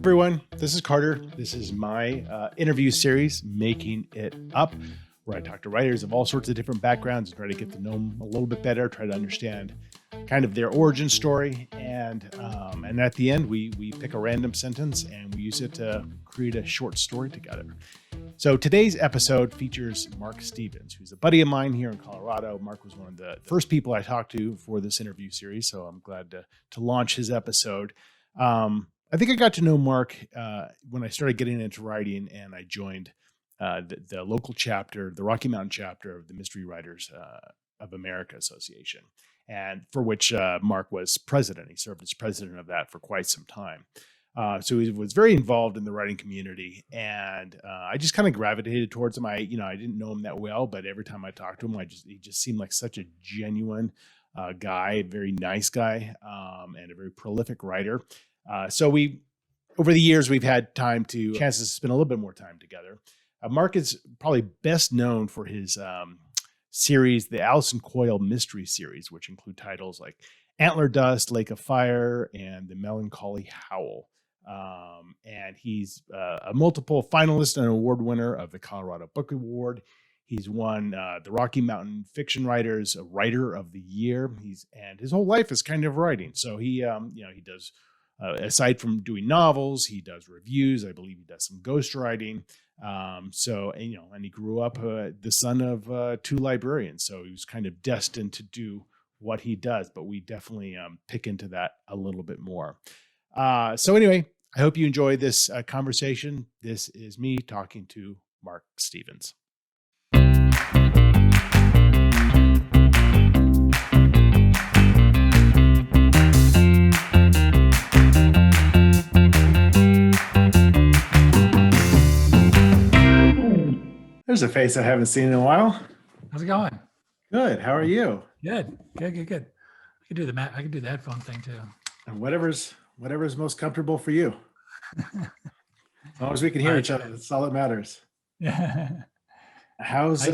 everyone, this is Carter. This is my interview series, Making It Up, where I talk to writers of all sorts of different backgrounds and try to get to know them a little bit better, try to understand kind of their origin story. And at the end, we pick a random sentence and we use it to create a short story together. So today's episode features Mark Stevens, who's a buddy of mine here in Colorado. Mark was one of the first people I talked to for this interview series, so I'm glad to launch his episode. I think I got to know Mark when I started getting into writing, and I joined the local chapter, the Rocky Mountain chapter of the Mystery Writers of America Association, and for which Mark was president. He served as president of that for quite some time. So he was very involved in the writing community, and I just kind of gravitated towards him. I didn't know him that well, but every time I talked to him, he just seemed like such a genuine guy, a very nice guy, and a very prolific writer. So over the years, we've had chances to spend a little bit more time together. Mark is probably best known for his series, the Allison Coil mystery series, which include titles like Antler Dust, Lake of Fire, and the Melancholy Howl. And he's a multiple finalist and award winner of the Colorado Book Award. He's won the Rocky Mountain Fiction Writers Writer of the Year. And his whole life is kind of writing. So he does. Aside from doing novels, he does reviews. I believe he does some ghostwriting. And he grew up the son of two librarians. So he was kind of destined to do what he does, but we definitely pick into that a little bit more. So anyway, I hope you enjoy this conversation. This is me talking to Mark Stevens. There's a face I haven't seen in a while. How's it going? Good. How are you? Good. I could do the headphone thing too. And whatever's most comfortable for you. As long as we can hear each other, that's all that matters. Yeah. How's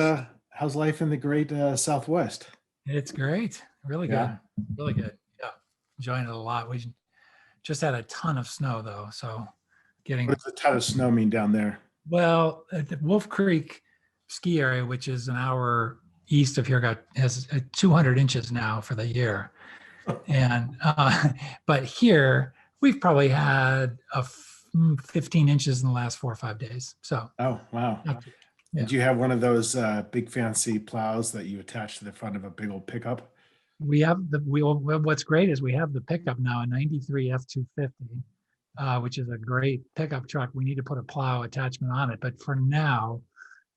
life in the great Southwest? It's great. Really good. Really good. Yeah. Enjoying it a lot. We just had a ton of snow though. So what does a ton of snow mean down there? Well, the Wolf Creek ski area, which is an hour east of here, has 200 inches now for the year. And but here we've probably had 15 inches in the last 4 or 5 days. So oh wow. Yeah. Did you have one of those big fancy plows that you attach to the front of a big old pickup? We have what's great is we have the pickup now, a 93 F-250, which is a great pickup truck. We need to put a plow attachment on it, but for now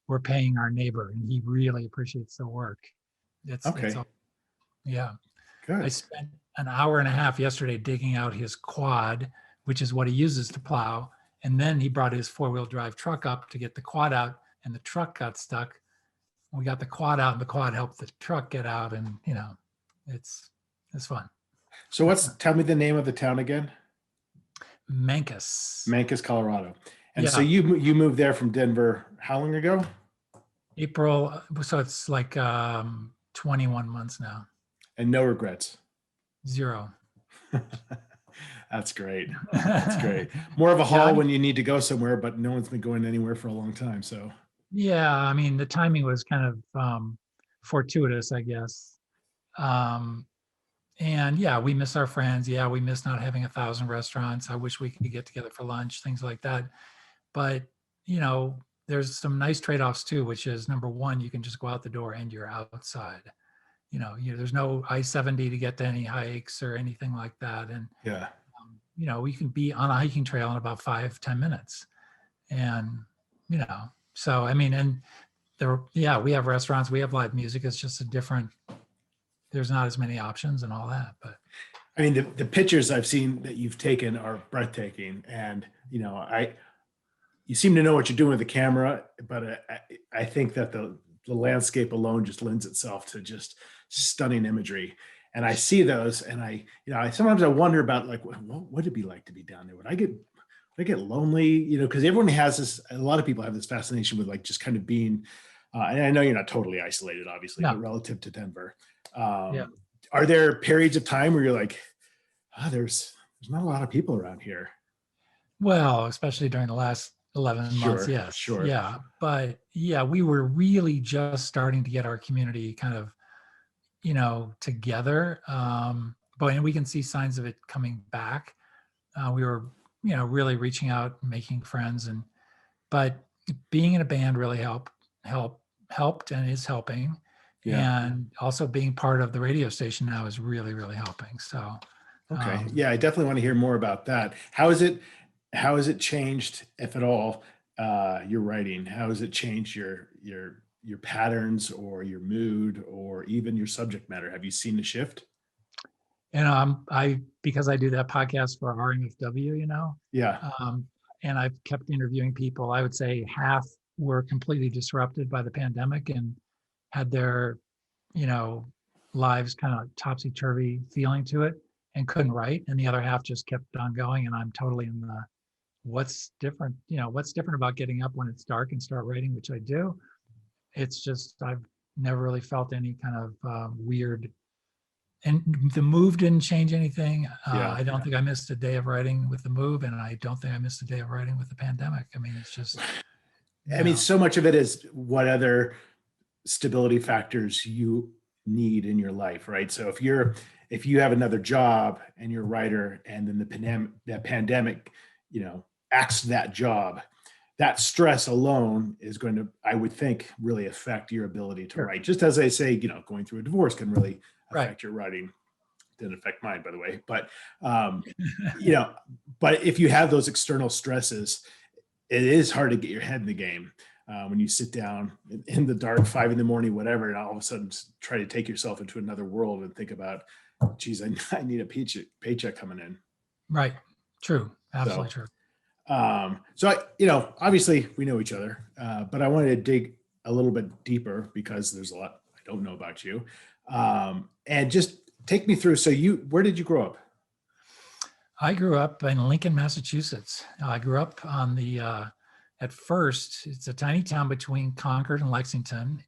we're paying our neighbor and he really appreciates the work. Okay. Yeah. Good. I spent an hour and a half yesterday digging out his quad, which is what he uses to plow. And then he brought his 4-wheel drive truck up to get the quad out, and the truck got stuck. We got the quad out and the quad helped the truck get out, and it's fun. So tell me the name of the town again? Mancos, Colorado. And so you moved there from Denver how long ago? April. So it's like 21 months now. And no regrets? 0. That's great. That's great. More of a haul when you need to go somewhere, but no one's been going anywhere for a long time. So yeah, I mean, the timing was kind of fortuitous, I guess. And yeah, we miss our friends. Yeah, we miss not having 1,000 restaurants. I wish we could get together for lunch, things like that. But, there's some nice trade-offs too, which is number one, you can just go out the door and you're outside. There's no I-70 to get to any hikes or anything like that. And, we can be on a hiking trail in about 5-10 minutes. And, so, I mean, and we have restaurants, we have live music. It's just there's not as many options and all that, but. I mean, the pictures I've seen that you've taken are breathtaking. And, you seem to know what you're doing with the camera, but I think that the landscape alone just lends itself to just stunning imagery. And I see those, and I sometimes I wonder about like, what would it be like to be down there? Would I get lonely? Because everyone has this. A lot of people have this fascination with like just kind of being. And I know you're not totally isolated, obviously, but relative to Denver, are there periods of time where you're like, there's not a lot of people around here? Well, especially during the last 11 months, Sure, yes. sure. Yeah. But yeah, we were really just starting to get our community kind of, together. But and we can see signs of it coming back. We were, really reaching out, making friends, but being in a band really help helped and is helping. Yeah. And also being part of the radio station now is really, really helping. So Okay. um, Yeah, I definitely want to hear more about that. How has it changed, if at all, your writing? How has it changed your patterns or your mood or even your subject matter? Have you seen the shift? I because I do that podcast for RMFW, Yeah. um, and I've kept interviewing people. I would say half were completely disrupted by the pandemic and had their, you know, lives kind of topsy turvy feeling to it and couldn't write, and the other half just kept on going. And I'm totally in the what's different, what's different about getting up when it's dark and start writing, which I do. It's just I've never really felt any kind of weird, and the move didn't change anything. Yeah. I don't think I missed a day of writing with the move, and I don't think I missed a day of writing with the pandemic. I mean, it's just, I mean, so much of it is what other stability factors you need in your life, right? So if you have another job and you're a writer, and then the pandemic, axed that job, that stress alone is going to, I would think, really affect your ability to sure. write. Just as I say, going through a divorce can really Right. affect your writing. Didn't affect mine, by the way. But but if you have those external stresses, it is hard to get your head in the game. When you sit down in the dark, 5 a.m, whatever, and all of a sudden try to take yourself into another world and think about, geez, I need a paycheck coming in. Right. True. Absolutely So, true. obviously we know each other, but I wanted to dig a little bit deeper because there's a lot I don't know about you. And just take me through. So where did you grow up? I grew up in Lincoln, Massachusetts. I grew up on at first, it's a tiny town between Concord and Lexington.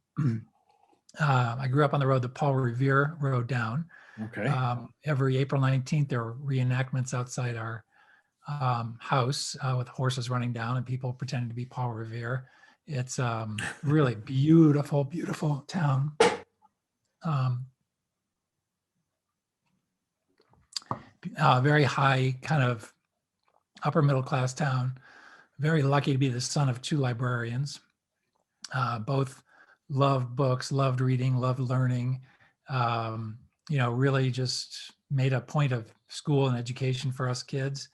I grew up on the road that Paul Revere rode down. Okay. Every April 19th, there were reenactments outside our house with horses running down and people pretending to be Paul Revere. It's really beautiful, beautiful town. Very high, kind of upper middle class town. Very lucky to be the son of two librarians. Both loved books, loved reading, loved learning. Really just made a point of school and education for us kids.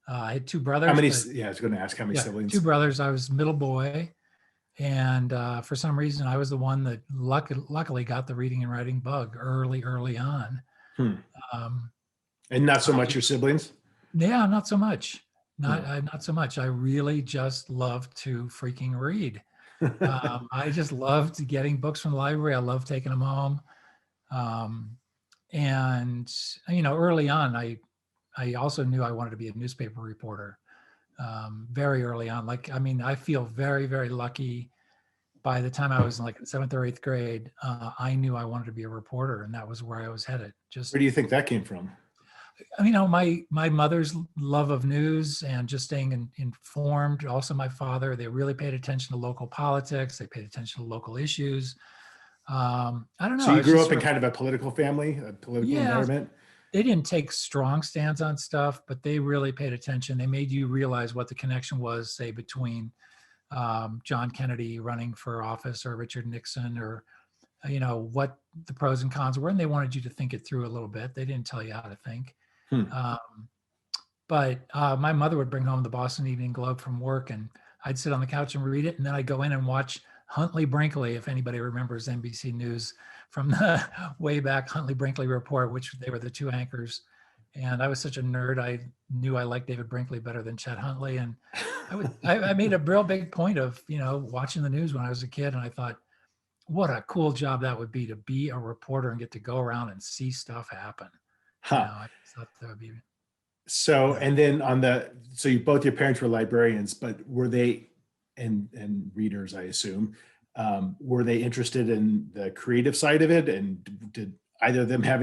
I had two brothers. How many? I was going to ask how many siblings. Two brothers. I was middle boy, and for some reason, I was the one that luckily got the reading and writing bug early on. And not so much your siblings. Yeah, not so much. Not so much. I really just love to freaking read. I just loved getting books from the library. I loved taking them home. And early on, I also knew I wanted to be a newspaper reporter. Very early on. I feel very, very lucky. By the time I was in like 7th or 8th grade, I knew I wanted to be a reporter, and that was where I was headed. Where do you think that came from? My mother's love of news and just staying informed. Also, my father, they really paid attention to local politics. They paid attention to local issues. I don't know. So you grew up in kind of a political family, a political environment? They didn't take strong stands on stuff, but they really paid attention. They made you realize what the connection was, say, between John Kennedy running for office or Richard Nixon, or what the pros and cons were, and they wanted you to think it through a little bit. They didn't tell you how to think. But my mother would bring home the Boston Evening Globe from work, and I'd sit on the couch and read it, and then I'd go in and watch Huntley Brinkley, if anybody remembers NBC News from the way back, Huntley Brinkley Report, which they were the two anchors. And I was such a nerd, I knew I liked David Brinkley better than Chet Huntley. And I made a real big point of, watching the news when I was a kid. And I thought, what a cool job that would be a reporter and get to go around and see stuff happen. I thought that would be. So, and then both your parents were librarians, but were they, and readers, I assume, were they interested in the creative side of it? And did either of them have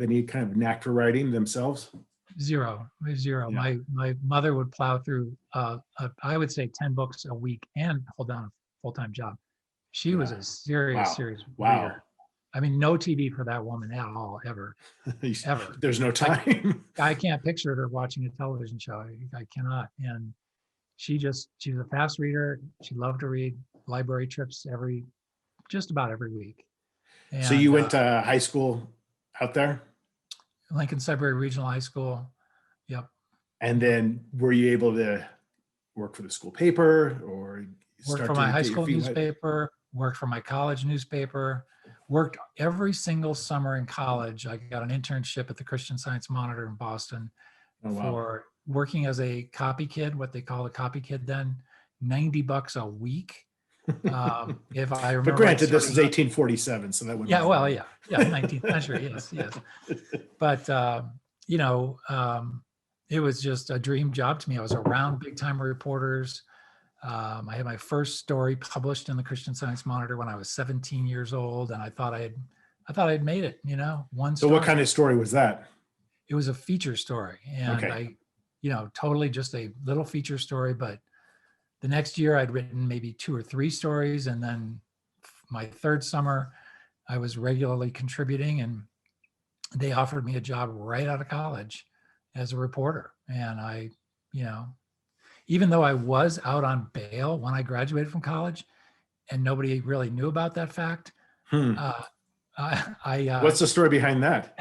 any kind of knack for writing themselves? Zero. Yeah. My mother would plow through, I would say 10 books a week and hold down a full-time job. She was Yeah. a serious, Wow. serious Wow. reader. I mean, no TV for that woman at all, ever, ever. There's no time. I can't picture her watching a television show. I cannot. And she's a fast reader. She loved to read. Library trips just about every week. So you And went to high school out there? Lincoln Sudbury Regional High School. Yep. And then were you able to work for the school paper or Worked start for to my high get your school feet wet? newspaper, worked for my college newspaper, worked every single summer in college. I got an internship at the Christian Science Monitor in Boston Oh, wow. for working as a copy kid, what they call a copy kid then, $90 a week. If I remember. But granted, this is 1847, so that would. Yeah, well, yeah, 19th century, yes. But it was just a dream job to me. I was around big time reporters. I had my first story published in the Christian Science Monitor when I was 17 years old, and I thought I had made it. One So story. what kind of story was that? It was a feature story, and Okay. totally just a little feature story. But the next year, I'd written maybe 2 or 3 stories, and then my third summer, I was regularly contributing, and they offered me a job right out of college as a reporter. And I, even though I was out on bail when I graduated from college, and nobody really knew about that fact, What's the story behind that?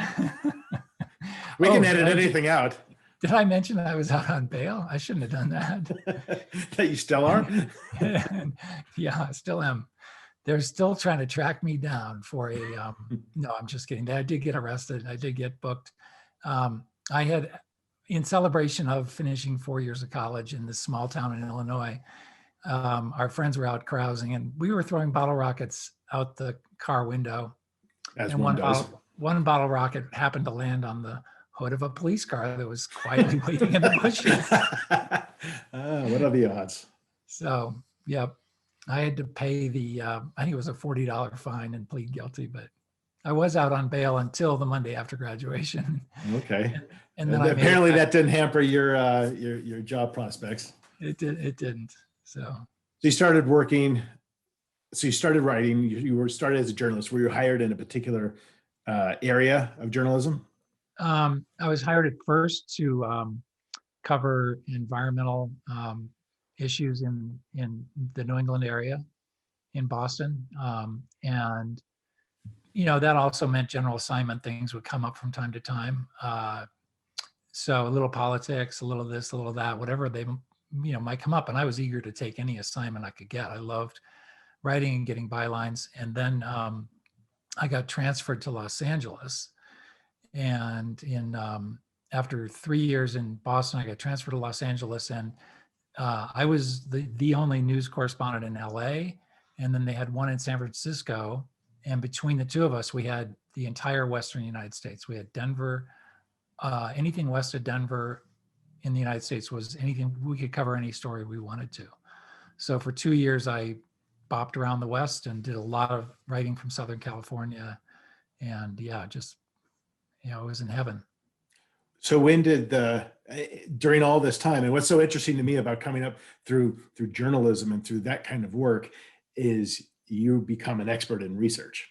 We can edit anything out. Did I mention that I was out on bail? I shouldn't have done that. That you still are? Yeah, I still am. They're still trying to track me down for a, no, I'm just kidding. I did get arrested. I did get booked. I had, in celebration of finishing 4 years of college in this small town in Illinois, our friends were out carousing, and we were throwing bottle rockets out the car window. As and one does. One bottle rocket happened to land on the hood of a police car that was quietly waiting in the bushes. What are the odds? So, yep, I had to pay I think it was a $40 fine and plead guilty, but I was out on bail until the Monday after graduation. Okay. And then apparently that didn't hamper your job prospects. It didn't. So you started working. So you started writing. You were started as a journalist. Were you hired in a particular area of journalism? I was hired at first to cover environmental issues in the New England area, in Boston, and that also meant general assignment things would come up from time to time. So a little politics, a little this, a little that, whatever they might come up, and I was eager to take any assignment I could get. I loved writing and getting bylines, and then I got transferred to Los Angeles. And after 3 years in Boston, I got transferred to Los Angeles, and I was the only news correspondent in LA, and then they had one in San Francisco. And between the two of us, we had the entire Western United States. We had Denver, anything west of Denver in the United States was anything, we could cover any story we wanted to. So for 2 years, I bopped around the West and did a lot of writing from Southern California. And yeah, just, it was in heaven. So when did during all this time, and what's so interesting to me about coming up through journalism and through that kind of work is you become an expert in research,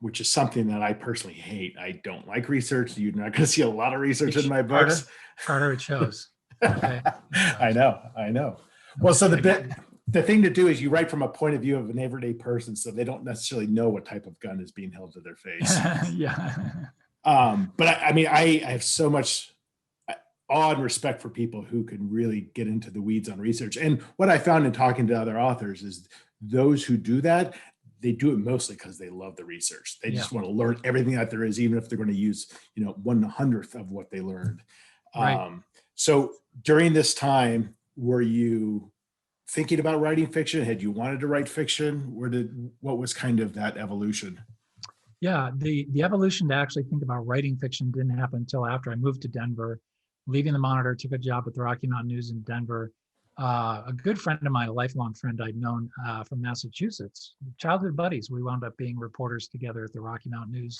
which is something that I personally hate. I don't like research. You're not going to see a lot of research in my books. Carter, it shows. Okay. I know. Well, so the thing to do is you write from a point of view of an everyday person, so they don't necessarily know what type of gun is being held to their face. Yeah. But I have so much awe and respect for people who can really get into the weeds on research. And what I found in talking to other authors is those who do that, they do it mostly because they love the research. They just want to learn everything that there is, even if they're going to use, 1/100th of what they learned. Right. So during this time, were you thinking about writing fiction? Had you wanted to write fiction? What was kind of that evolution? Yeah, the evolution to actually think about writing fiction didn't happen until after I moved to Denver, leaving the Monitor, took a job at the Rocky Mountain News in Denver. A good friend of mine, a lifelong friend I'd known from Massachusetts, childhood buddies. We wound up being reporters together at the Rocky Mountain News.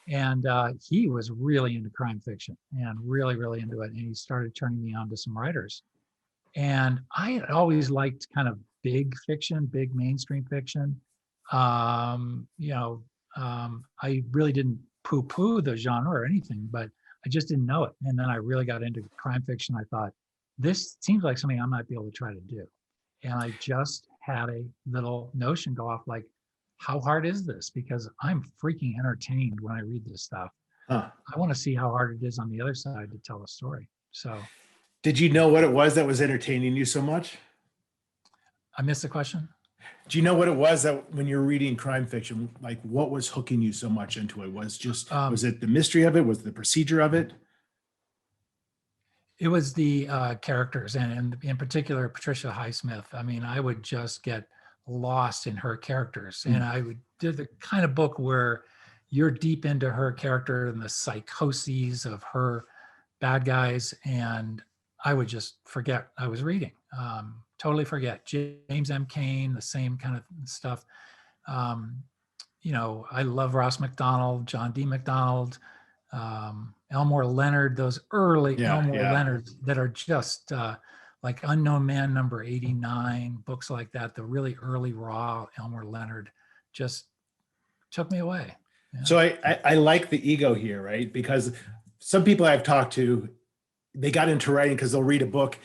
And he was really into crime fiction and really, really into it. And he started turning me on to some writers. And I had always liked kind of big fiction, big mainstream fiction. You know, I really didn't poo-poo the genre or anything, but I just didn't know it. And then I really got into crime fiction. I thought, this seems like something I might be able to try to do. And I just had a little notion go off like, how hard is this? Because I'm freaking entertained when I read this stuff. Huh. I want to see how hard it is on the other side to tell a story. So Did you know what it was that was entertaining you so much? I missed the question. Do you know what it was that when you're reading crime fiction, like what was hooking you so much into it? Was it the mystery of it? Was it the procedure of it? It was the characters, and in particular, Patricia Highsmith. I mean, I would just get lost in her characters. And I would do the kind of book where you're deep into her character and the psychoses of her bad guys. And I would just forget I was reading, totally forget. James M. Cain, the same kind of stuff. You know, I love Ross MacDonald, John D. MacDonald, Elmore Leonard, those early Elmore Leonards that are just like Unknown Man number 89, books like that. The really early raw Elmore Leonard just took me away. Yeah. So I like the ego here, right? Because some people I've talked to, they got into writing because they'll read a book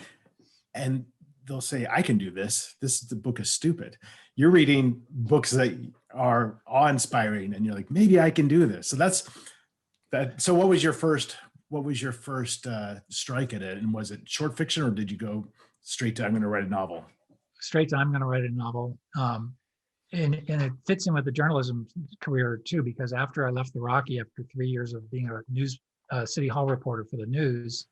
and they'll say, I can do this. The book is stupid. You're reading books that are awe-inspiring and you're like, maybe I can do this. So that's that. So what was your first strike at it? And was it short fiction or did you go straight to, I'm going to write a novel? Straight to, I'm going to write a novel. And it fits in with the journalism career too, because after I left the Rocky, after 3 years of being a news city hall reporter for the news,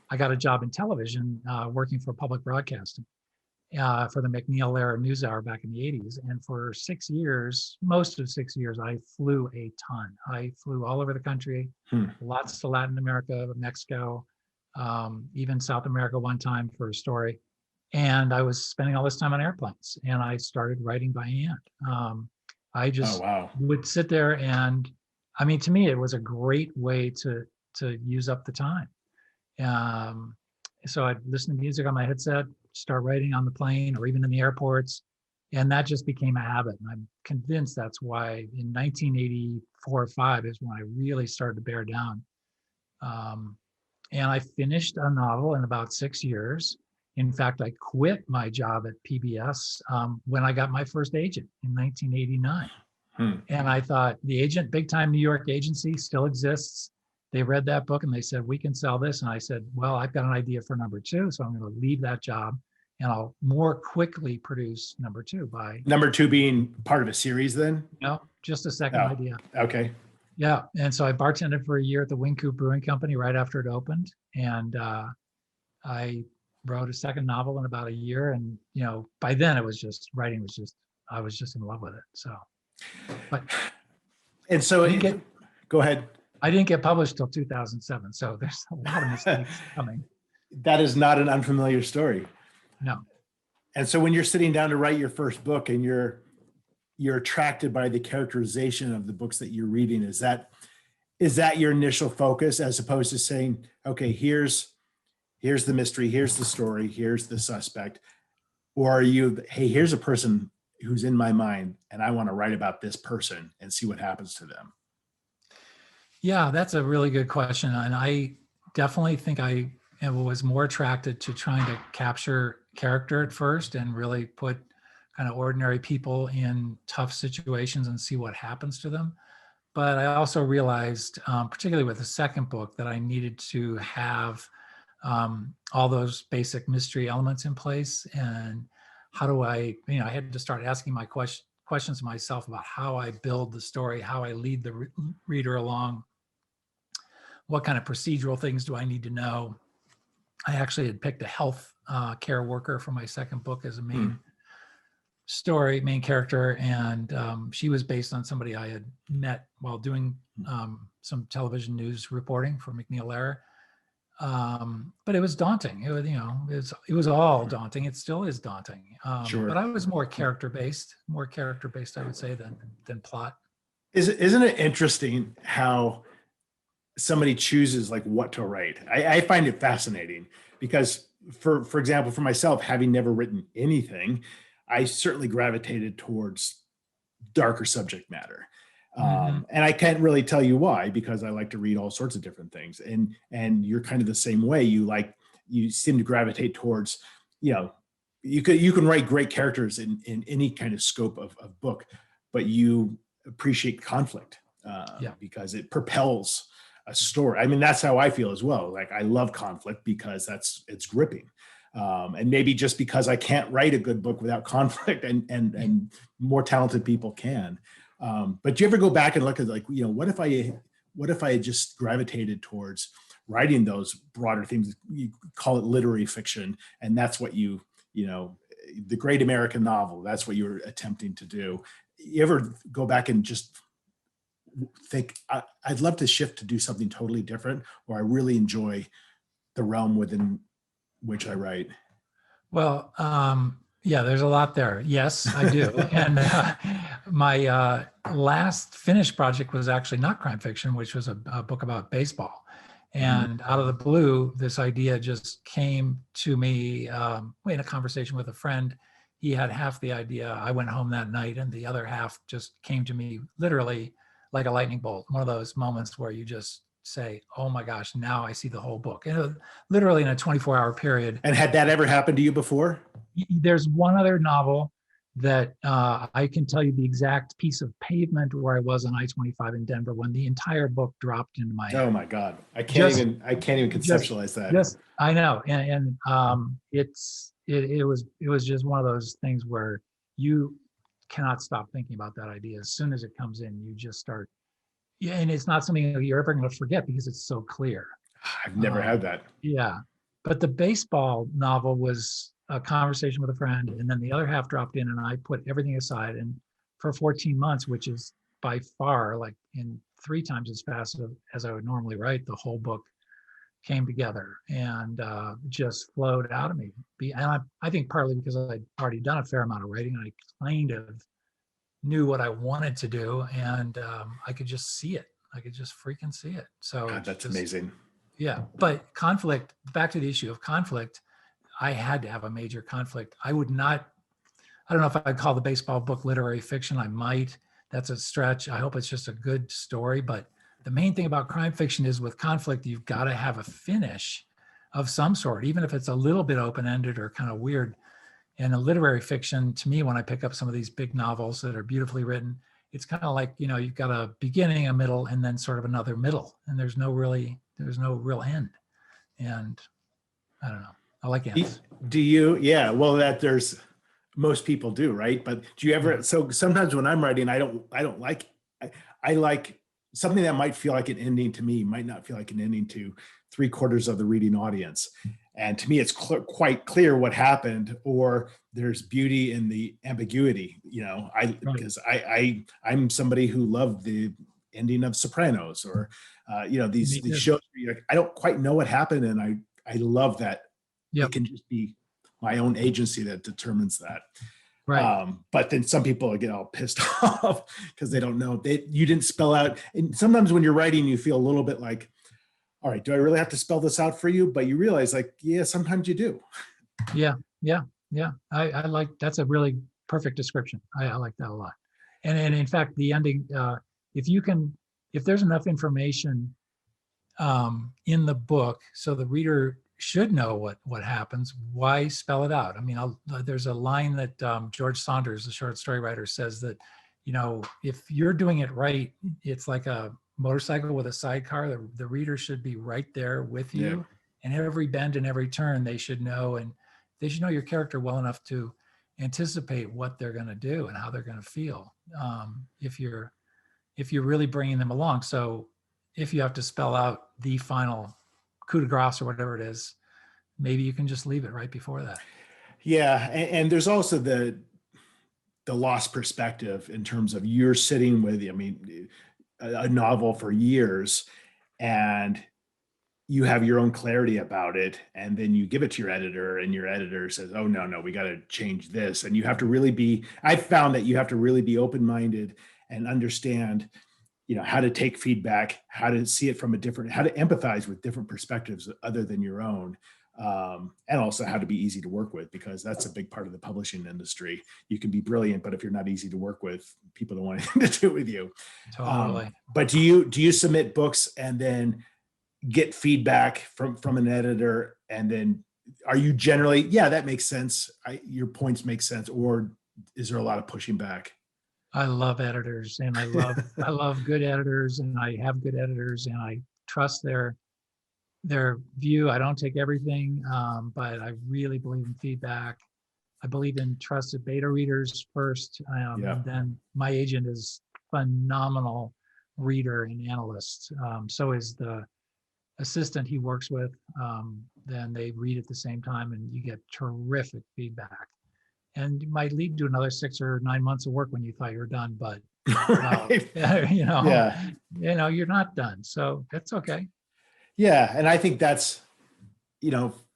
I got a job in television working for public broadcasting for the McNeil era news hour back in the 80s. And for 6 years, most of 6 years, I flew a ton. I flew all over the country, lots to Latin America, Mexico, even South America one time for a story. And I was spending all this time on airplanes and I started writing by hand. I just would sit there and, I mean, to me, it was a great way to use up the time. So I'd listen to music on my headset, start writing on the plane or even in the airports. And that just became a habit. And I'm convinced that's why in 1984 or 5 is when I really started to bear down. And I finished a novel in about 6 years. In fact, I quit my job at PBS when I got my first agent in 1989. And I thought the agent, big time New York agency, still exists. They read that book and they said, we can sell this. And I said, well, I've got an idea for number 2. So I'm going to leave that job and I'll more quickly produce number 2 by. Number 2 being part of a series then? No, just a second idea. Okay. Yeah. And so I bartended for a year at the Wing Coop Brewing Company right after it opened. And I wrote a second novel in about a year. And, you know, by then it was just, writing was just, I was just in love with it. So, but. And so, go ahead. I didn't get published till 2007. So there's a lot of mistakes coming. That is not an unfamiliar story. No. And so when you're sitting down to write your first book and you're attracted by the characterization of the books that you're reading, is that your initial focus as opposed to saying, okay, here's the mystery, here's the story, here's the suspect? Or are you, hey, here's a person who's in my mind and I want to write about this person and see what happens to them? Yeah, that's a really good question. And I definitely think I was more attracted to trying to capture character at first and really put kind of ordinary people in tough situations and see what happens to them. But I also realized, particularly with the second book, that I needed to have all those basic mystery elements in place. And how do I had to start asking my questions to myself about how I build the story, how I lead the reader along, what kind of procedural things do I need to know. I actually had picked a health care worker for my second book as a main character. And she was based on somebody I had met while doing some television news reporting for McNeil era. But it was daunting. It was all daunting. It still is daunting. Sure. But I was more character based, I would say, than plot. Isn't it interesting how somebody chooses like what to write? I find it fascinating because for example, for myself, having never written anything, I certainly gravitated towards darker subject matter. Mhm. And I can't really tell you why, because I like to read all sorts of different things. And you're kind of the same way. You seem to gravitate towards, you know, you can write great characters in any kind of scope of book, but you appreciate conflict Yeah. because it propels a story. I mean, that's how I feel as well. Like I love conflict because it's gripping. And maybe just because I can't write a good book without conflict, and more talented people can. But do you ever go back and look at like, you know, what if I had just gravitated towards writing those broader themes? You call it literary fiction, and that's what you know, the great American novel. That's what you're attempting to do. You ever go back and just think, I'd love to shift to do something totally different, or I really enjoy the realm within which I write? Well, yeah, there's a lot there. Yes, I do. And my last finished project was actually not crime fiction, which was a book about baseball. Mhm. And out of the blue, this idea just came to me in a conversation with a friend. He had half the idea. I went home that night, and the other half just came to me literally like a lightning bolt. One of those moments where you just say, "Oh my gosh, now I see the whole book." And literally in a 24-hour period. And had that ever happened to you before? There's one other novel that I can tell you the exact piece of pavement where I was on I-25 in Denver when the entire book dropped into my Oh head. my God. Just, I can't even just, conceptualize that. just, I know. And it was just one of those things where you cannot stop thinking about that idea. As soon as it comes in, you just start. Yeah. And it's not something that you're ever going to forget because it's so clear. I've never had that. Yeah. But the baseball novel was a conversation with a friend, and then the other half dropped in, and I put everything aside. And for 14 months, which is by far like in 3 times as fast as I would normally write, the whole book came together and just flowed out of me. And I think partly because I'd already done a fair amount of writing, I kind of knew what I wanted to do, and I could just see it. I could just freaking see it. So God, that's just amazing. yeah, but conflict, back to the issue of conflict, I had to have a major conflict. I would not, I don't know if I'd call the baseball book literary fiction. I might. That's a stretch. I hope it's just a good story. But the main thing about crime fiction is with conflict, you've got to have a finish of some sort, even if it's a little bit open-ended or kind of weird. And a literary fiction, to me, when I pick up some of these big novels that are beautifully written, it's kind of like, you know, you've got a beginning, a middle, and then sort of another middle. And there's no real end. And I don't know. I like Do ends. do you? Yeah. Well, that there's most people do, right? But do you Yeah. ever? So sometimes when I'm writing, I don't like. I like something that might feel like an ending to me might not feel like an ending to three-quarters of the reading audience. And to me, it's quite clear what happened, or there's beauty in the ambiguity. You know, Right. because I'm somebody who loved the ending of Sopranos, or you know, Me these too. shows where you're like, I don't quite know what happened, and I love that it Yep. can just be my own agency that determines that. Right. But then some people get all pissed off because they don't know, you didn't spell out. And sometimes when you're writing, you feel a little bit like, all right, do I really have to spell this out for you? But you realize like, yeah, sometimes you do. Yeah. Yeah. Yeah. I like, that's a really perfect description. I like that a lot. And in fact, the ending, if you can, if there's enough information in the book, so the reader should know what happens, why spell it out? I mean, there's a line that George Saunders, the short story writer, says that, you know, if you're doing it right, it's like a motorcycle with a sidecar. The reader should be right there with Yeah. you, and every bend and every turn they should know, and they should know your character well enough to anticipate what they're going to do and how they're going to feel if you're really bringing them along. So if you have to spell out the final coup de grace or whatever it is, maybe you can just leave it right before that. Yeah. And there's also the lost perspective in terms of you're sitting with, I mean, a novel for years, and you have your own clarity about it, and then you give it to your editor, and your editor says, oh no, we got to change this. And you have to really be, I've found that you have to really be open-minded and understand how to take feedback, how to see it from how to empathize with different perspectives other than your own. And also how to be easy to work with, because that's a big part of the publishing industry. You can be brilliant, but if you're not easy to work with, people don't want anything to do with you. Totally. But do you submit books and then get feedback from an editor, and then are you generally, yeah, that makes sense, your points make sense, or is there a lot of pushing back? I love editors, and I love good editors, and I have good editors, and I trust their view. I don't take everything, but I really believe in feedback. I believe in trusted beta readers first. And then my agent is phenomenal reader and analyst. So is the assistant he works with. Then they read at the same time, and you get terrific feedback. And it might lead to another 6 or 9 months of work when you thought you were done, but you're not done. So that's okay. Yeah. And I think that's,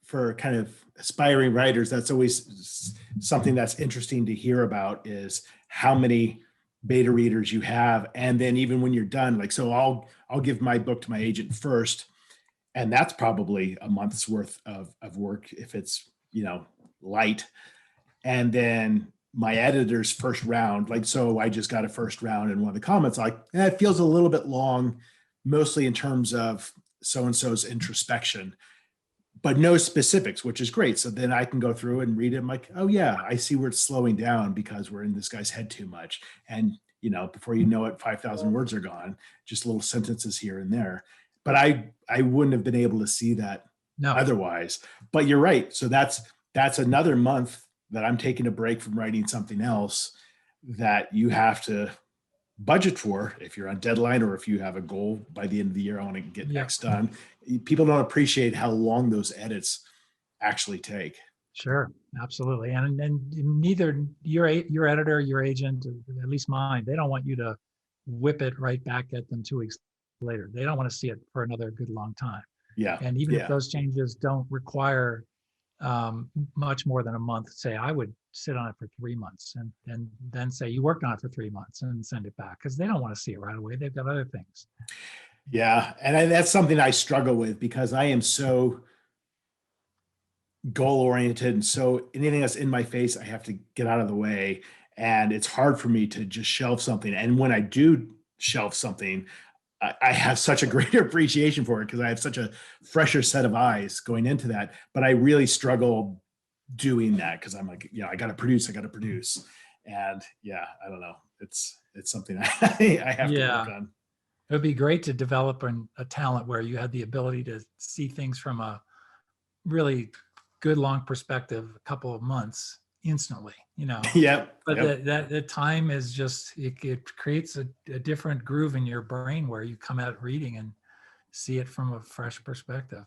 for kind of aspiring writers, that's always something that's interesting to hear about, is how many beta readers you have. And then even when you're done, like, so I'll give my book to my agent first, and that's probably a month's worth of work if it's, light. And then my editor's first round, like, so I just got a first round, and one of the comments like, it feels a little bit long, mostly in terms of so-and-so's introspection, but no specifics, which is great. So then I can go through and read it. I'm like, oh yeah, I see where it's slowing down because we're in this guy's head too much. And, before you know it, 5,000 words are gone, just little sentences here and there. But I wouldn't have been able to see that otherwise. But you're right. So that's another month that I'm taking a break from writing something else that you have to budget for if you're on deadline, or if you have a goal by the end of the year, I want to get X done. People don't appreciate how long those edits actually take. Sure, absolutely. And neither your editor, your agent, at least mine, they don't want you to whip it right back at them 2 weeks later. They don't want to see it for another good long time. Yeah. And even if those changes don't require much more than a month, say I would sit on it for 3 months and then say you worked on it for 3 months and send it back, because they don't want to see it right away. They've got other things. Yeah. And that's something I struggle with, because I am so goal oriented, and so anything that's in my face, I have to get out of the way. And it's hard for me to just shelve something. And when I do shelve something, I have such a greater appreciation for it, because I have such a fresher set of eyes going into that. But I really struggle doing that, because I'm like, I got to produce. And I don't know. It's something I have to work on. It would be great to develop a talent where you had the ability to see things from a really good long perspective, a couple of months instantly, But the time is just, it creates a different groove in your brain where you come out reading and see it from a fresh perspective.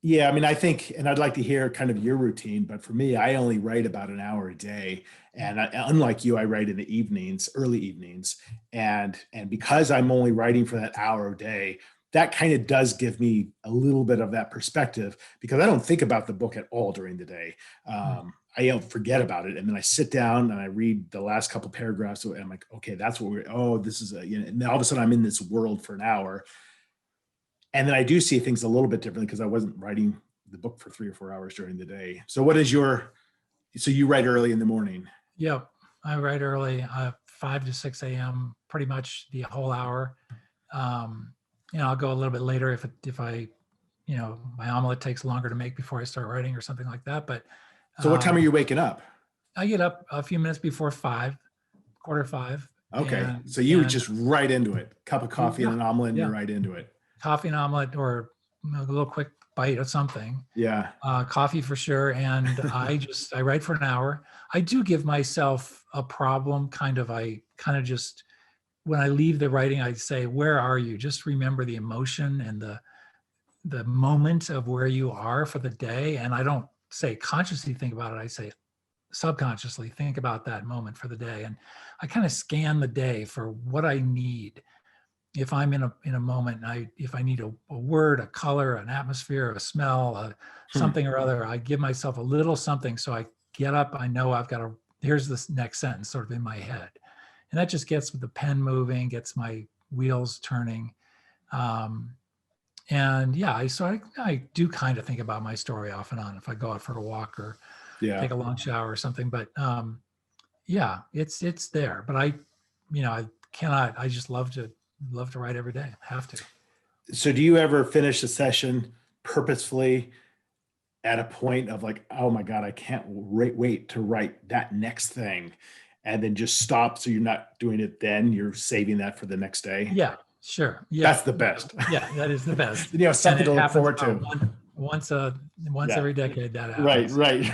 Yeah, I mean, I think, and I'd like to hear kind of your routine, but for me, I only write about an hour a day. And unlike you, I write in the evenings, early evenings. And because I'm only writing for that hour a day, that kind of does give me a little bit of that perspective, because I don't think about the book at all during the day. I forget about it. And then I sit down and I read the last couple paragraphs. And I'm like, okay, that's what this is, and then all of a sudden I'm in this world for an hour. And then I do see things a little bit differently, because I wasn't writing the book for 3 or 4 hours during the day. So so you write early in the morning? Yep. I write early, 5 to 6 a.m., pretty much the whole hour. I'll go a little bit later if I, my omelet takes longer to make before I start writing or something like that. But so what time are you waking up? I get up a few minutes before 5, 4:45. Okay. So you would just right into it. Cup of coffee and an omelet, and you're right into it. Coffee and omelet, or a little quick bite of something. Yeah. Coffee for sure. And I write for an hour. I do give myself a problem, just, when I leave the writing, I say, where are you? Just remember the emotion and the moment of where you are for the day. And I don't say consciously think about it. I say subconsciously think about that moment for the day. And I kind of scan the day for what I need. If I'm in a moment, if I need a word, a color, an atmosphere, a smell, something or other, I give myself a little something. So I get up, I know here's this next sentence sort of in my head. And that just gets the pen moving, gets my wheels turning. And yeah, I do kind of think about my story off and on if I go out for a walk or Yeah. take a long shower or something. But yeah, it's there. But I just love to write every day. Have to. So do you ever finish a session purposefully at a point of like, oh my God, I can't wait to write that next thing, and then just stop? So you're not doing it then, you're saving that for the next day? Yeah, sure. Yeah. That's the best. Yeah, that is the best. You know, something to And it look happens forward to. about once Yeah. every decade that Right, happens. right.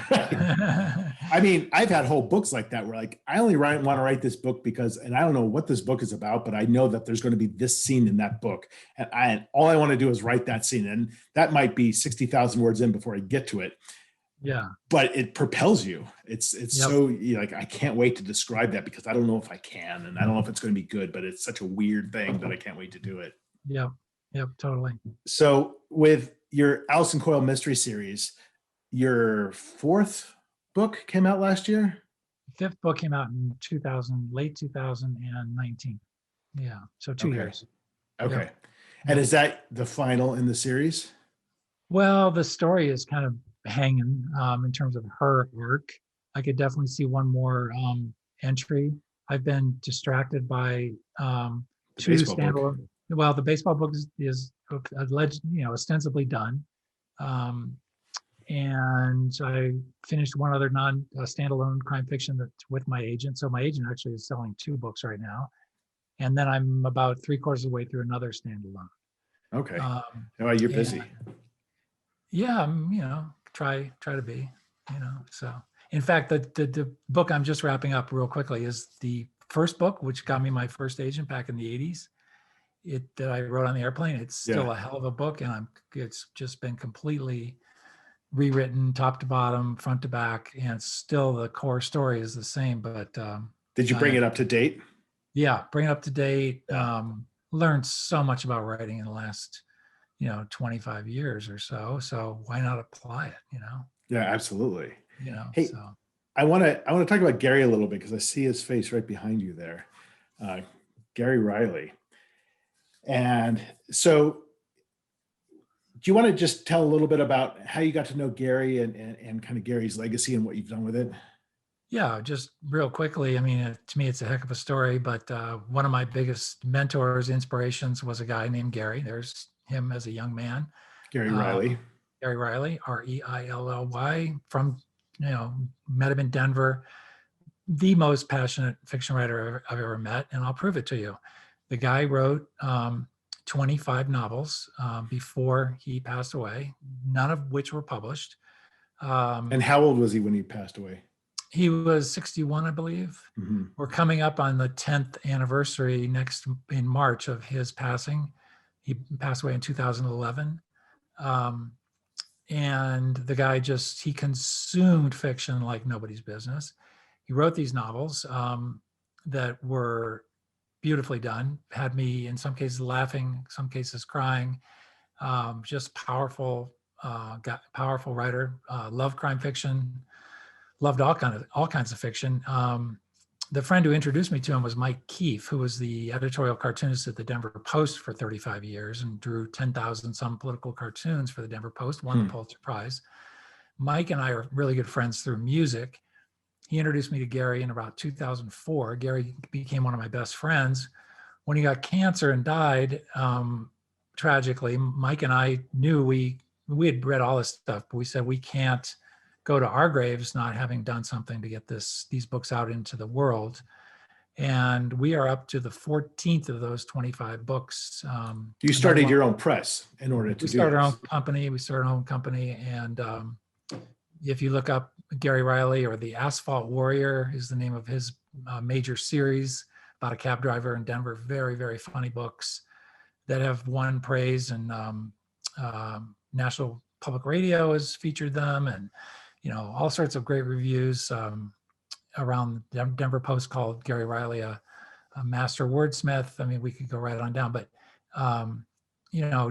I mean, I've had whole books like that where like, I only want to write this book because, and I don't know what this book is about, but I know that there's going to be this scene in that book. And all I want to do is write that scene. And that might be 60,000 words in before I get to it. Yeah. But it propels you. It's Yep. so, you know, like, I can't wait to describe that because I don't know if I can, and I don't know if it's going to be good, but it's such a weird thing that I can't wait to do it. Yep. Yep. Totally. So with your Allison Coil mystery series, your fourth book came out last year? Fifth book came out in late 2019. Yeah. So 2 years. Okay. Yep. And is that the final in the series? Well, the story is kind of hanging in terms of her arc. I could definitely see one more entry. I've been distracted by two baseball book. standalone. Well, the baseball book is alleged, ostensibly done. And I finished one other standalone crime fiction that's with my agent. So my agent actually is selling 2 books right now. And then I'm about 3/4 of the way through another standalone. Okay. Well, you're busy. Yeah, try to be, so. In fact, the book I'm just wrapping up real quickly is the first book, which got me my first agent back in the 80s. That I wrote on the airplane. It's still a hell of a book, and it's just been completely rewritten, top to bottom, front to back, and still the core story is the same. But did you bring it up to date? Yeah, bring it up to date. Yeah. Learned so much about writing in the last 25 years or so. So why not apply it? Yeah, absolutely. Hey, so. I want to talk about Gary a little bit because I see his face right behind you there, Gary Riley. And so, do you want to just tell a little bit about how you got to know Gary and kind of Gary's legacy and what you've done with it? Yeah, just real quickly. I mean, to me, it's a heck of a story, but one of my biggest mentors, inspirations was a guy named Gary. There's him as a young man. Gary Riley. Gary Riley, Reilly, from, met him in Denver, the most passionate fiction writer I've ever met, and I'll prove it to you. The guy wrote 25 novels before he passed away, none of which were published. And how old was he when he passed away? He was 61, I believe. Mm-hmm. We're coming up on the 10th anniversary in March of his passing. He passed away in 2011. And the guy he consumed fiction like nobody's business. He wrote these novels that were beautifully done, had me in some cases laughing, some cases crying, just powerful writer, loved crime fiction, loved all kinds of fiction. The friend who introduced me to him was Mike Keefe, who was the editorial cartoonist at the Denver Post for 35 years and drew 10,000 some political cartoons for the Denver Post, won the Pulitzer Prize. Mike and I are really good friends through music. He introduced me to Gary in about 2004. Gary became one of my best friends. When he got cancer and died, tragically, Mike and I knew we had read all this stuff, but we said we can't go to our graves not having done something to get these books out into the world. And we are up to the 14th of those 25 books. You started your own press in order to do this. We started our own company. And if you look up Gary Riley, or The Asphalt Warrior is the name of his major series about a cab driver in Denver. Very, very funny books that have won praise, and National Public Radio has featured them, and all sorts of great reviews around the Denver Post called Gary Riley a master wordsmith. I mean, we could go right on down, but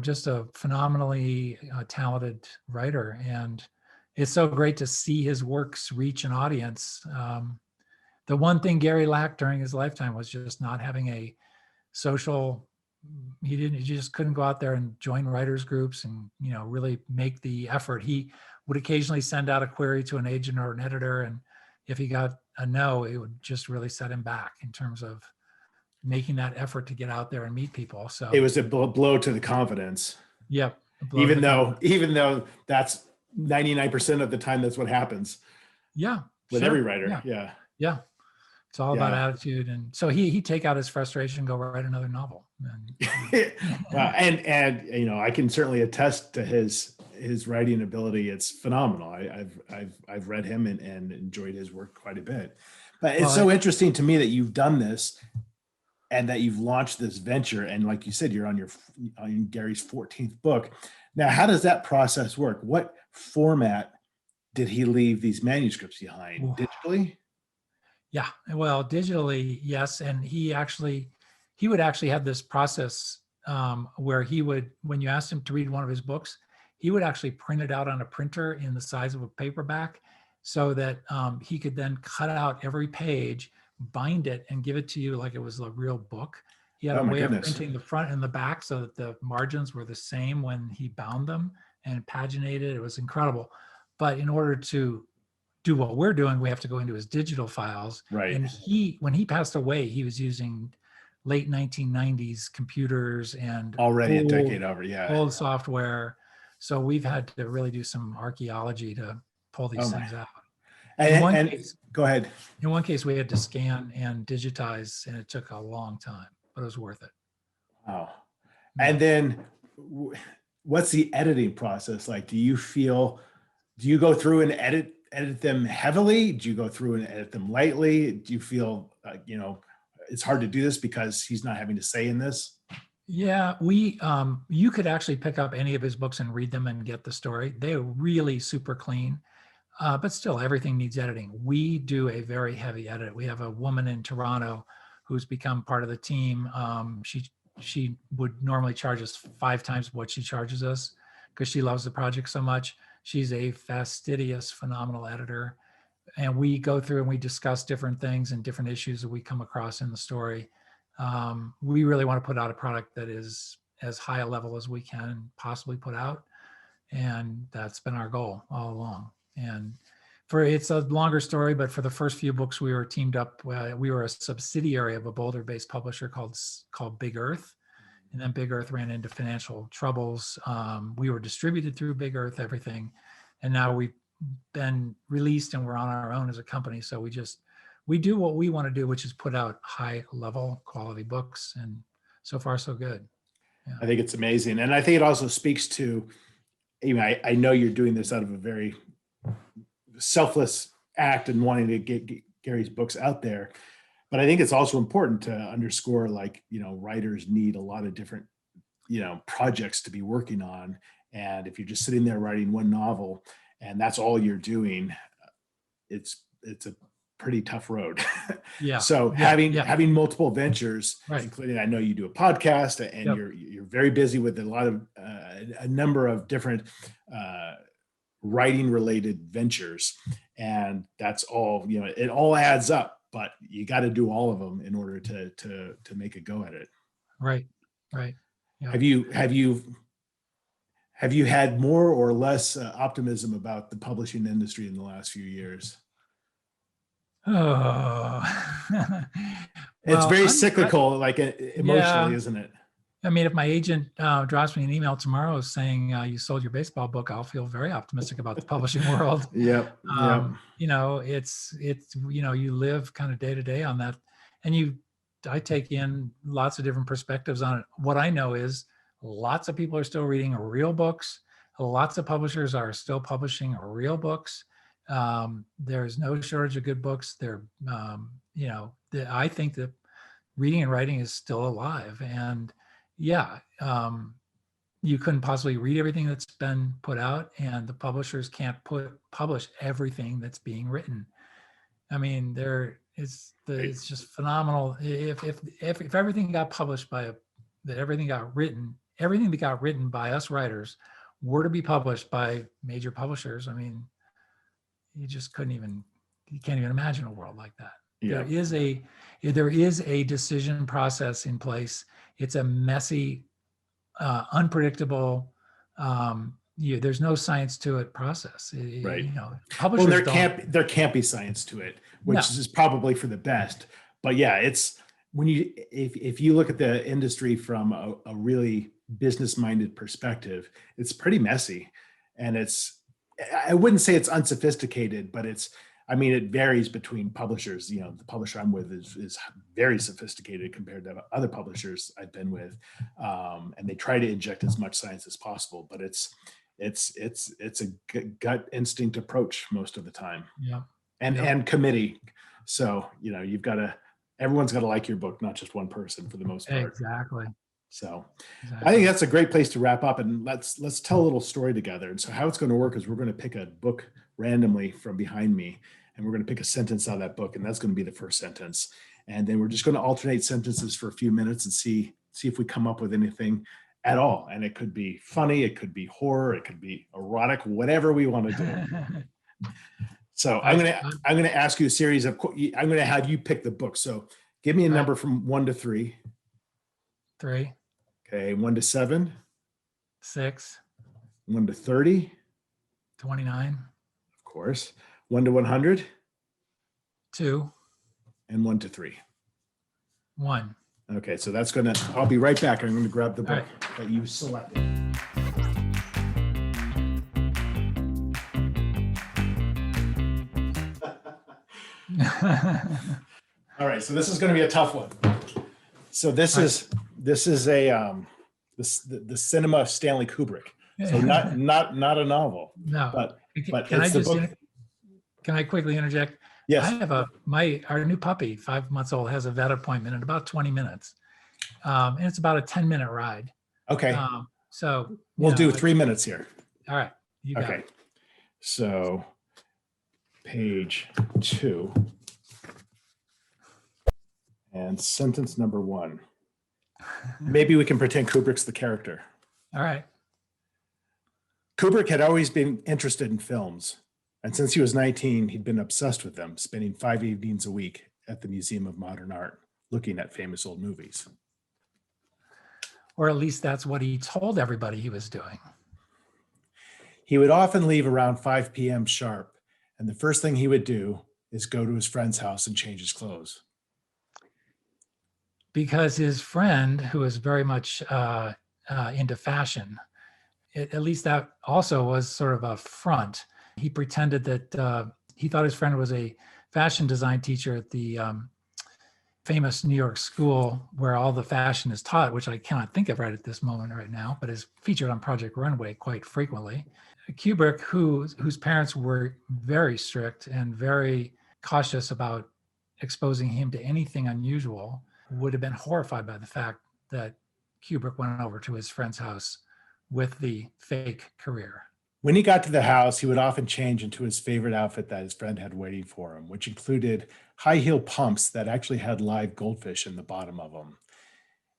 just a phenomenally talented writer. And it's so great to see his works reach an audience. The one thing Gary lacked during his lifetime was just not having a social he just couldn't go out there and join writers groups and, really make the effort. He would occasionally send out a query to an agent or an editor. And if he got a no, it would just really set him back in terms of making that effort to get out there and meet people. So It was a blow to the confidence. yep. Even though that's 99% of the time, that's what happens. Yeah. With sure, every writer. Yeah. Yeah. It's all about attitude. And so he'd take out his frustration, go write another novel. And, Wow. And I can certainly attest to his writing ability. It's phenomenal. I've read him and enjoyed his work quite a bit. But it's so interesting to me that you've done this and that you've launched this venture. And like you said, you're on Gary's 14th book. Now, how does that process work? What format did he leave these manuscripts behind? Ooh. Digitally? Yeah, well, digitally, yes. And he would actually have this process where he would, when you asked him to read one of his books, he would actually print it out on a printer in the size of a paperback so that he could then cut out every page, bind it, and give it to you like it was a real book. He had a way of printing the front and the back so that the margins were the same when he bound them and paginated. It was incredible. But in order to do what we're doing, we have to go into his digital files. Right. And when he passed away, he was using late 1990s computers and already a decade over. Yeah. Old software. So we've had to really do some archaeology to pull these things out. Go ahead. In one case, we had to scan and digitize, and it took a long time, but it was worth it. Wow. And then what's the editing process like? Do you go through and edit them heavily? Do you go through and edit them lightly? Do you feel, it's hard to do this because he's not having to say in this? Yeah, you could actually pick up any of his books and read them and get the story. They're really super clean, but still everything needs editing. We do a very heavy edit. We have a woman in Toronto who's become part of the team. She would normally charge us 5 times what she charges us because she loves the project so much. She's a fastidious, phenomenal editor. And we go through and we discuss different things and different issues that we come across in the story. We really want to put out a product that is as high a level as we can possibly put out. And that's been our goal all along. And it's a longer story, but for the first few books, we were teamed up. We were a subsidiary of a Boulder-based publisher called Big Earth. And then Big Earth ran into financial troubles. We were distributed through Big Earth, everything. And now we've been released and we're on our own as a company. So we do what we want to do, which is put out high level quality books. And so far, so good. Yeah. I think it's amazing. And I think it also speaks to, I know you're doing this out of a very selfless act and wanting to get Gary's books out there. But I think it's also important to underscore, writers need a lot of different, projects to be working on. And if you're just sitting there writing one novel and that's all you're doing, it's a pretty tough road. Yeah. So having multiple ventures, right, including, I know you do a podcast and yep, you're very busy with a number of different writing related ventures. And that's all, it all adds up. But you got to do all of them in order to make a go at it. Right. Right. Yeah. Have you had more or less optimism about the publishing industry in the last few years? Oh, it's very cyclical, emotionally, isn't it? I mean, if my agent drops me an email tomorrow saying you sold your baseball book, I'll feel very optimistic about the publishing world. Yep. It's you live kind of day to day on that, and I take in lots of different perspectives on it. What I know is lots of people are still reading real books. Lots of publishers are still publishing real books. There's no shortage of good books. I think that reading and writing is still alive, and you couldn't possibly read everything that's been put out, and the publishers can't publish everything that's being written. I mean, it's just phenomenal. If everything got published everything that got written by us writers were to be published by major publishers, I mean, you can't even imagine a world like that. There is a decision process in place. It's a messy, unpredictable, there's no science to it process. Right. Publishers Well, there can't be science to it, which is probably for the best. But yeah, it's when if you look at the industry from a really business-minded perspective, it's pretty messy. And I wouldn't say it's unsophisticated, but it varies between publishers. The publisher I'm with is very sophisticated compared to other publishers I've been with. And they try to inject as much science as possible, but it's a gut instinct approach most of the time. Yeah. And committee. So, everyone's got to like your book, not just one person for the most part. Exactly. So I think that's a great place to wrap up, and let's tell a little story together. And so how it's going to work is we're going to pick a book randomly from behind me, and we're going to pick a sentence out of that book, and that's going to be the first sentence. And then we're just going to alternate sentences for a few minutes and see if we come up with anything at all. And it could be funny, it could be horror, it could be erotic, whatever we want to do. So I'm going to ask you a series of, I'm going to have you pick the book. So give me a number from 1 to 3. 3. Okay, 1 to 7. 6. 1 to 30. 29. Of course. 1 to 100. 2. And 1 to 3. 1. Okay, so I'll be right back. I'm going to grab the book that you selected. All right, so this is going to be a tough one. So this is the Cinema of Stanley Kubrick. So not a novel. No. But can I quickly interject? Yes. I have our new puppy, 5 months old, has a vet appointment in about 20 minutes. And it's about a 10-minute ride. Okay. So we'll do 3 minutes here. All right. You got okay. it. So page 2 and sentence number 1. Maybe we can pretend Kubrick's the character. All right. Kubrick had always been interested in films. And since he was 19, he'd been obsessed with them, spending 5 evenings a week at the Museum of Modern Art, looking at famous old movies. Or at least that's what he told everybody he was doing. He would often leave around 5 p.m. sharp, and the first thing he would do is go to his friend's house and change his clothes. Because his friend, who was very much into fashion, at least that also was sort of a front. He pretended that he thought his friend was a fashion design teacher at the famous New York school where all the fashion is taught, which I cannot think of right at this moment right now, but is featured on Project Runway quite frequently. Kubrick, whose parents were very strict and very cautious about exposing him to anything unusual, would have been horrified by the fact that Kubrick went over to his friend's house with the fake career. When he got to the house, he would often change into his favorite outfit that his friend had waiting for him, which included high heel pumps that actually had live goldfish in the bottom of them.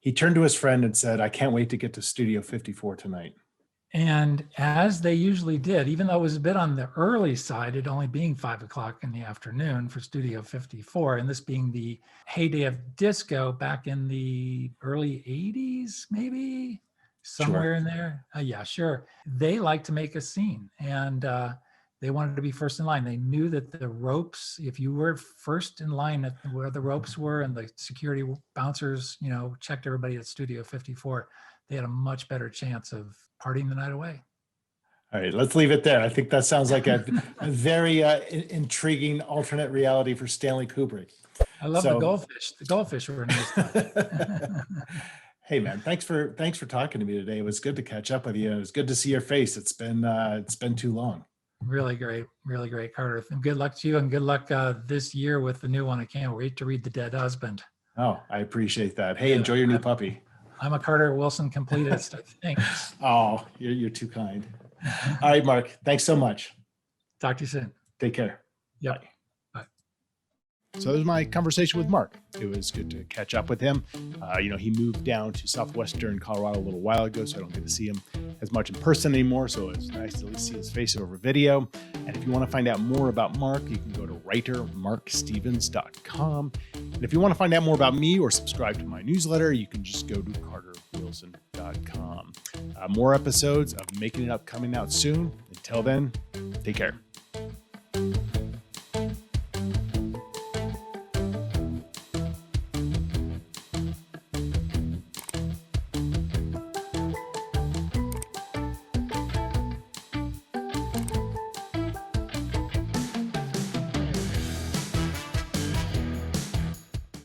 He turned to his friend and said, "I can't wait to get to Studio 54 tonight." And as they usually did, even though it was a bit on the early side, it only being 5 o'clock in the afternoon for Studio 54, and this being the heyday of disco back in the early 80s, maybe? Somewhere in there. Yeah, sure. They like to make a scene, and they wanted to be first in line. They knew that the ropes, if you were first in line at where the ropes were and the security bouncers, checked everybody at Studio 54, they had a much better chance of partying the night away. All right, let's leave it there. I think that sounds like a very intriguing alternate reality for Stanley Kubrick. I love the goldfish. The goldfish were a nice touch. Hey man, thanks for talking to me today. It was good to catch up with you. It was good to see your face. It's been too long. Really great, Carter. And good luck to you, and good luck this year with the new one. I can't wait to read The Dead Husband. Oh, I appreciate that. Hey, enjoy your new puppy. I'm a Carter Wilson completist. Thanks. Oh, you're too kind. All right, Mark. Thanks so much. Talk to you soon. Take care. Yep. Bye. So that was my conversation with Mark. It was good to catch up with him. He moved down to southwestern Colorado a little while ago, so I don't get to see him as much in person anymore. So it's nice to at least see his face over video. And if you want to find out more about Mark, you can go to writermarkstevens.com. And if you want to find out more about me or subscribe to my newsletter, you can just go to carterwilson.com. More episodes of Making It Up coming out soon. Until then, take care.